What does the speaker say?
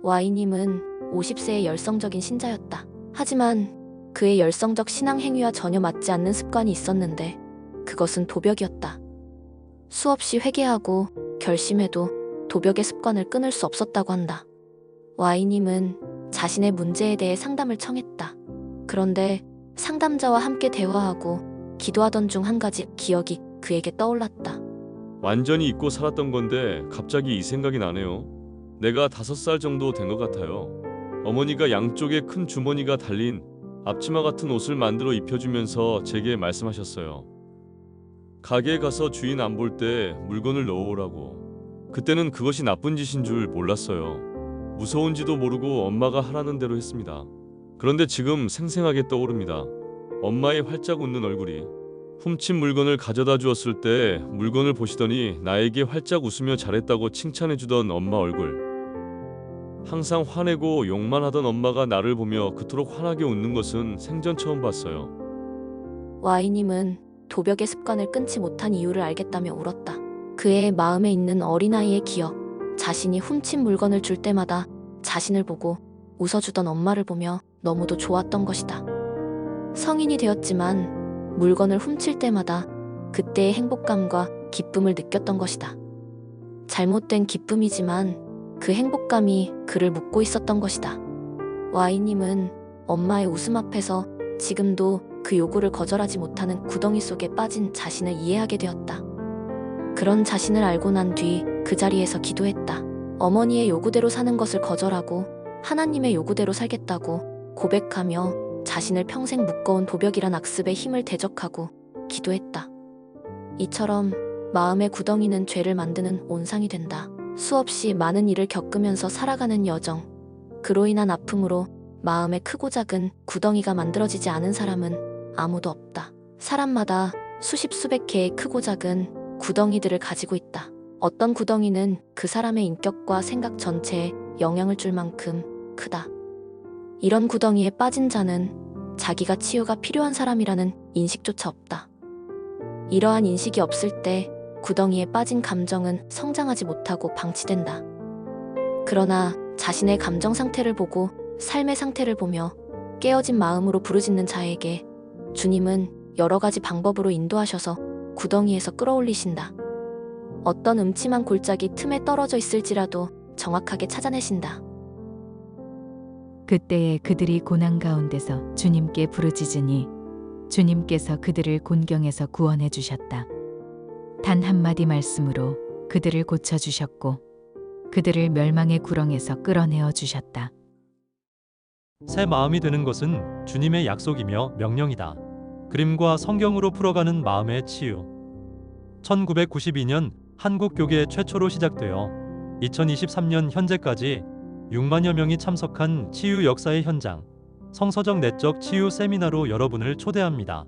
Y님은 50세의 열성적인 신자였다. 하지만 그의 열성적 신앙 행위와 전혀 맞지 않는 습관이 있었는데 그것은 도벽이었다. 수없이 회개하고 결심해도 도벽의 습관을 끊을 수 없었다고 한다. Y님은 자신의 문제에 대해 상담을 청했다. 그런데 상담자와 함께 대화하고 기도하던 중 한 가지 기억이 그에게 떠올랐다. 완전히 잊고 살았던 건데 갑자기 이 생각이 나네요. 내가 5살 정도 된 것 같아요. 어머니가 양쪽에 큰 주머니가 달린 앞치마 같은 옷을 만들어 입혀주면서 제게 말씀하셨어요. 가게에 가서 주인 안 볼 때 물건을 넣어오라고. 그때는 그것이 나쁜 짓인 줄 몰랐어요. 무서운지도 모르고 엄마가 하라는 대로 했습니다. 그런데 지금 생생하게 떠오릅니다. 엄마의 활짝 웃는 얼굴이. 훔친 물건을 가져다 주었을 때 물건을 보시더니 나에게 활짝 웃으며 잘했다고 칭찬해주던 엄마 얼굴. 항상 화내고 욕만 하던 엄마가 나를 보며 그토록 환하게 웃는 것은 생전 처음 봤어요. Y님은 도벽의 습관을 끊지 못한 이유를 알겠다며 울었다. 그의 마음에 있는 어린아이의 기억, 자신이 훔친 물건을 줄 때마다 자신을 보고 웃어주던 엄마를 보며 너무도 좋았던 것이다. 성인이 되었지만 물건을 훔칠 때마다 그때의 행복감과 기쁨을 느꼈던 것이다. 잘못된 기쁨이지만 그 행복감이 그를 묶고 있었던 것이다. Y님은 엄마의 웃음 앞에서 지금도 그 요구를 거절하지 못하는 구덩이 속에 빠진 자신을 이해하게 되었다. 그런 자신을 알고 난 뒤 그 자리에서 기도했다. 어머니의 요구대로 사는 것을 거절하고 하나님의 요구대로 살겠다고 고백하며 자신을 평생 묶어온 도벽이란 악습의 힘을 대적하고 기도했다. 이처럼 마음의 구덩이는 죄를 만드는 온상이 된다. 수없이 많은 일을 겪으면서 살아가는 여정, 그로 인한 아픔으로 마음의 크고 작은 구덩이가 만들어지지 않은 사람은 아무도 없다. 사람마다 수십 수백 개의 크고 작은 구덩이들을 가지고 있다. 어떤 구덩이는 그 사람의 인격과 생각 전체에 영향을 줄 만큼 크다. 이런 구덩이에 빠진 자는 자기가 치유가 필요한 사람이라는 인식조차 없다. 이러한 인식이 없을 때 구덩이에 빠진 감정은 성장하지 못하고 방치된다. 그러나 자신의 감정 상태를 보고 삶의 상태를 보며 깨어진 마음으로 부르짖는 자에게 주님은 여러 가지 방법으로 인도하셔서 구덩이에서 끌어올리신다. 어떤 음침한 골짜기 틈에 떨어져 있을지라도 정확하게 찾아내신다. 그때에 그들이 고난 가운데서 주님께 부르짖으니 주님께서 그들을 곤경에서 구원해 주셨다. 단 한마디 말씀으로 그들을 고쳐주셨고 그들을 멸망의 구렁에서 끌어내어 주셨다. 새 마음이 되는 것은 주님의 약속이며 명령이다. 그림과 성경으로 풀어가는 마음의 치유. 1992년 한국 교계 최초로 시작되어 2023년 현재까지 6만여 명이 참석한 치유 역사의 현장, 성서적 내적 치유 세미나로 여러분을 초대합니다.